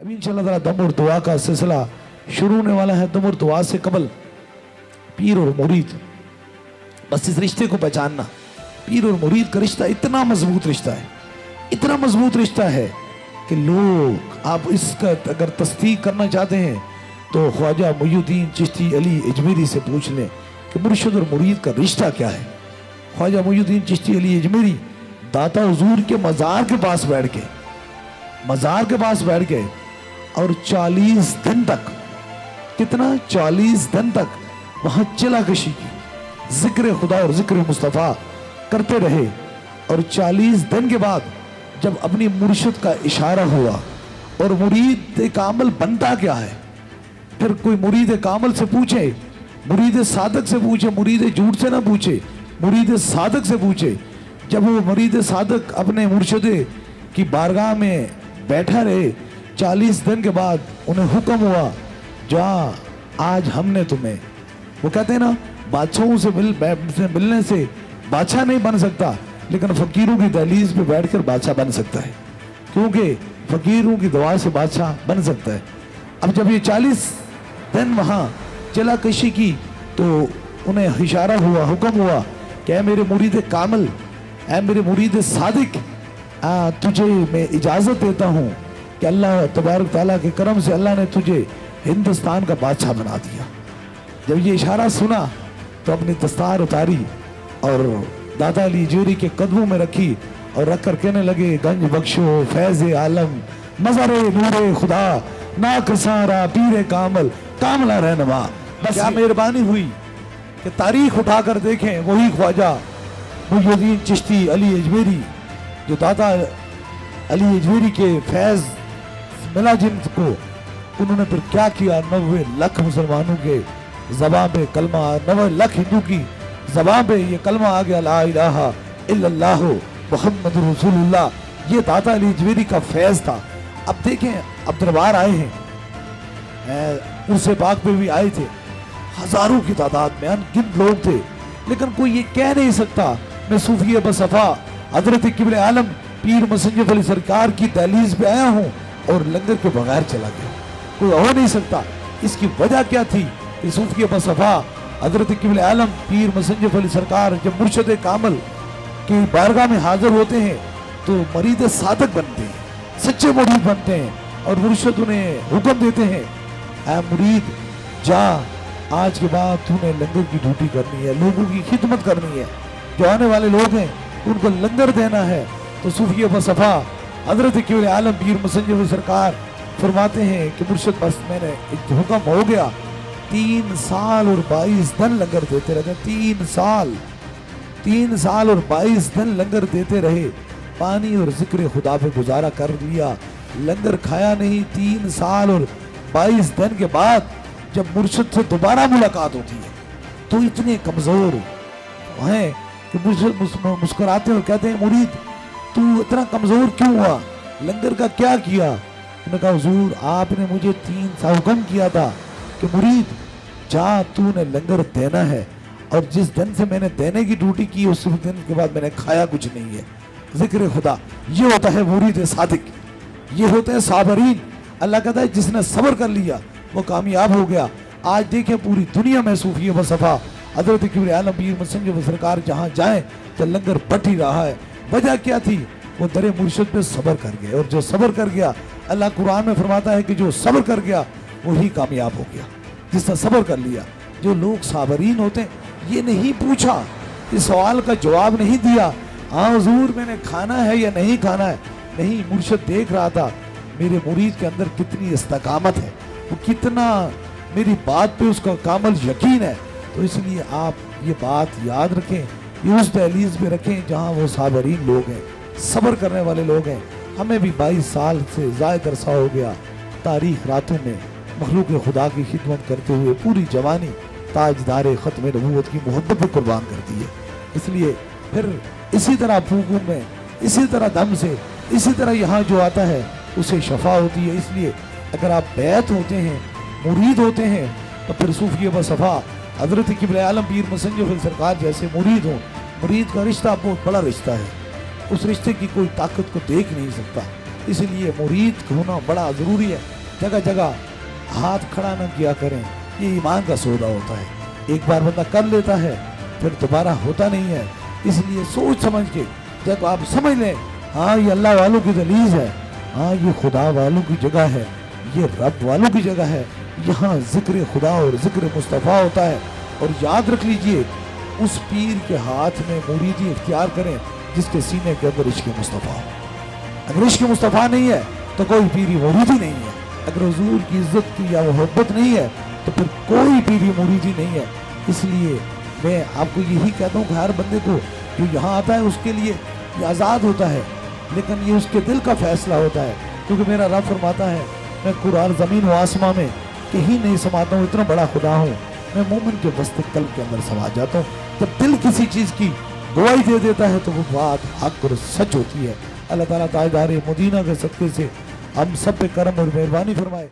अभी इंशाअल्लाह ताला दम और दुआ का सिलसिला शुरू होने वाला है। दम और दुआ से कबल पीर और मुरीद, बस इस रिश्ते को पहचानना। पीर और मुरीद का रिश्ता इतना मजबूत रिश्ता है, इतना मजबूत रिश्ता है कि लोग, आप इसका अगर तस्दीक करना चाहते हैं तो ख्वाजा मुईनुद्दीन चिश्ती अली अजमेरी से पूछ लें कि मुर्शिद और मुरीद का रिश्ता क्या है। ख्वाजा मुईनुद्दीन चिश्ती अली अजमेरी दाता हुजूर के मज़ार के पास बैठ के और 40 दिन तक, कितना 40 दिन तक वहाँ चिला कशी की, जिक्र खुदा और जिक्र मुस्तफ़ा करते रहे। और 40 दिन के बाद जब अपनी मुर्शिद का इशारा हुआ, और मुरीद कामिल बनता क्या है, फिर कोई मुरीद कामिल से पूछे, मुरीद सादक से पूछे, मुरीद झूठ से ना पूछे, मुरीद सादक से पूछे। जब वो मुरीद सादक अपने मुर्शिद की बारगाह में बैठा रहे, 40 दिन के बाद उन्हें हुक्म हुआ, जा आज हमने तुम्हें, वो कहते हैं ना बादशाहों से मिलने से बादशाह नहीं बन सकता, लेकिन फकीरों की दहलीज पे बैठकर बादशाह बन सकता है, क्योंकि फकीरों की दुआ से बादशाह बन सकता है। अब जब ये 40 दिन वहाँ चिला कशी की तो उन्हें इशारा हुआ, हुक्म हुआ कि ऐ मेरे मुरीद कामिल, ऐ मेरे मुरीद सादिक, तुझे मैं इजाज़त देता हूँ कि अल्लाह तबारक ताला के करम से अल्लाह ने तुझे हिंदुस्तान का बादशाह बना दिया। जब ये इशारा सुना तो अपनी दस्तार उतारी और दाता अली अजमेरी के कदमों में रखी और रख कर कहने लगे, गंज बख्शो फैज़ आलम मज़ारे नूरे खुदा नाकसारा पीर कामिल कामला रहनुमा। बस क्या मेहरबानी हुई कि तारीख उठाकर देखें, वही ख्वाजा मुईनुद्दीन चिश्ती अली अजमेरी जो दाता अली अजमेरी के फैज़ मिला जिनको, उन्होंने फिर क्या किया। 90 लाख मुसलमानों के ज़बान पे कलमा, 90 लाख हिंदू की ज़बान पे ये कलमा आ गया, ला इलाहा इल्लल्लाह मुहम्मदुर रसूलुल्लाह। ये दाता अली अजमेरी का फैज़ था। अब देखें, अब दरबार आए हैं, उर्से पाक पे भी आए थे, हजारों की तादाद में अनगिनत लोग थे, लेकिन कोई ये कह नहीं सकता मैं सूफी बसफा हजरत किबले आलम पीर मुसन्निफ अली सरकार की दहलीज पे आया हूँ और लंगर के बगैर चला गया। कोई हो नहीं सकता। इसकी वजह क्या थी कि सूफी बसफा हजरत किबले आलम पीर मुसन्निफ अली सरकार जब मुर्शिद कामिल की बारगाह में हाजिर होते हैं तो मरीद सादक बनते हैं, सच्चे मुरीद बनते हैं, और मुर्शिद उन्हें हुक्म देते हैं, ऐ मुरीद जा, आज के बाद तूने लंगर की ड्यूटी करनी है, लोगों की खिदमत करनी है, जो आने वाले लोग हैं उनको लंगर देना है। तो सूफी बसफा हजरत किबले आलम पीर मुसन्निफ सरकार फरमाते हैं कि मुर्शिद बस मैंने हुक्म हो गया, 3 साल और 22 दिन लंगर देते रहे। 3 साल और 22 दिन लंगर देते रहे, पानी और जिक्र खुदा पे गुजारा कर लिया, लंगर खाया नहीं। 3 साल और 22 दिन के बाद जब मुर्शिद से दोबारा मुलाकात होती है तो इतने कमजोर हैं कि मुर्शिद मुस्कुराते और कहते हैं, मुरीद तू इतना कमजोर क्यों हुआ, लंगर का क्या किया। उन्होंने कहा, हुजूर आपने मुझे 3 साल हुक्म किया था कि मुरीद जा तूने लंगर देना है, और जिस दिन से मैंने देने की ड्यूटी की उस दिन के बाद मैंने खाया कुछ नहीं है। जिक्र खुदा, ये होता है मुरीद सादिक, ये होते हैं साबरीन। अल्लाह कहता है जिसने सब्र कर लिया वो कामयाब हो गया। आज देखें पूरी दुनिया में सूफी बसफा हजरत किबले आलम पीर मुसन्निफ सरकार जहाँ जाए तो लंगर बट ही रहा है। वजह क्या थी, वो दरे मुर्शिद पे सब्र कर गए, और जो सब्र कर गया, अल्लाह कुरान में फरमाता है कि जो सब्र कर गया वही कामयाब हो गया, जिसने सब्र कर लिया। जो लोग साबरीन होते हैं, ये नहीं पूछा, इस सवाल का जवाब नहीं दिया, हाँ हुजूर मैंने खाना है या नहीं खाना है, नहीं, मुर्शिद देख रहा था मेरे मुरीद के अंदर कितनी इस्तकामत है, वो कितना मेरी बात पे उसका कामिल यकीन है। तो इसलिए आप ये बात याद रखें, ये उस दहलीज पे रखें जहाँ वो साबरीन लोग हैं, सब्र करने वाले लोग हैं। हमें भी 22 साल से ज़ायद अरसा हो गया तारीख रातों में मखलूक खुदा की खिदमत करते हुए पूरी जवानी ताजदार ख़त्म नबूवत की मोहब्बत पर कुर्बान कर दी है। इसलिए फिर इसी तरह फूकों में, इसी तरह दम से, इसी तरह यहाँ जो आता है उसे शफा होती है। इसलिए अगर आप बैत होते हैं, मुरीद होते हैं, तो फिर सूफी बसफा हजरत किबले आलम पीर मुसन्निफ सरकार जैसे मुरीद हों। मुरीद का रिश्ता बहुत बड़ा रिश्ता है, उस रिश्ते की कोई ताकत को देख नहीं सकता। اس لیے مرید ہونا بڑا ضروری ہے. جگہ جگہ ہاتھ کھڑا نہ کیا کریں, یہ ایمان کا سودا ہوتا ہے. ایک بار بندہ کر لیتا ہے پھر دوبارہ ہوتا نہیں ہے. اس لیے سوچ سمجھ کے جب آپ سمجھ لیں ہاں یہ اللہ والوں کی دہلیز ہے, ہاں یہ خدا والوں کی جگہ ہے, یہ رب والوں کی جگہ ہے, یہاں ذکر خدا اور ذکر مصطفیٰ ہوتا ہے. اور یاد رکھ لیجئے اس پیر کے ہاتھ میں مریدی اختیار کریں جس کے سینے کے اندر عشق مصطفیٰ. اگر عشق مصطفیٰ نہیں ہے تو کوئی پیری مریدی نہیں ہے. اگر حضور کی عزت کی یا محبت نہیں ہے تو پھر کوئی پیری مریدی نہیں ہے. اس لیے میں آپ کو یہی کہتا ہوں کہ ہر بندے کو جو یہاں آتا ہے اس کے لیے یہ آزاد ہوتا ہے, لیکن یہ اس کے دل کا فیصلہ ہوتا ہے. کیونکہ میرا رب فرماتا ہے میں قرآن زمین و آسمان میں کہیں نہیں سماتا ہوں, اتنا بڑا خدا ہوں, میں مومن کے وسط قلب کے اندر سما جاتا ہوں. جب دل کسی چیز کی گواہی دے دیتا ہے تو وہ بات حق اور سچ ہوتی ہے. اللہ تعالیٰ تاجدار مدینہ کے صدقے سے ہم سب پہ کرم اور مہربانی فرمائے.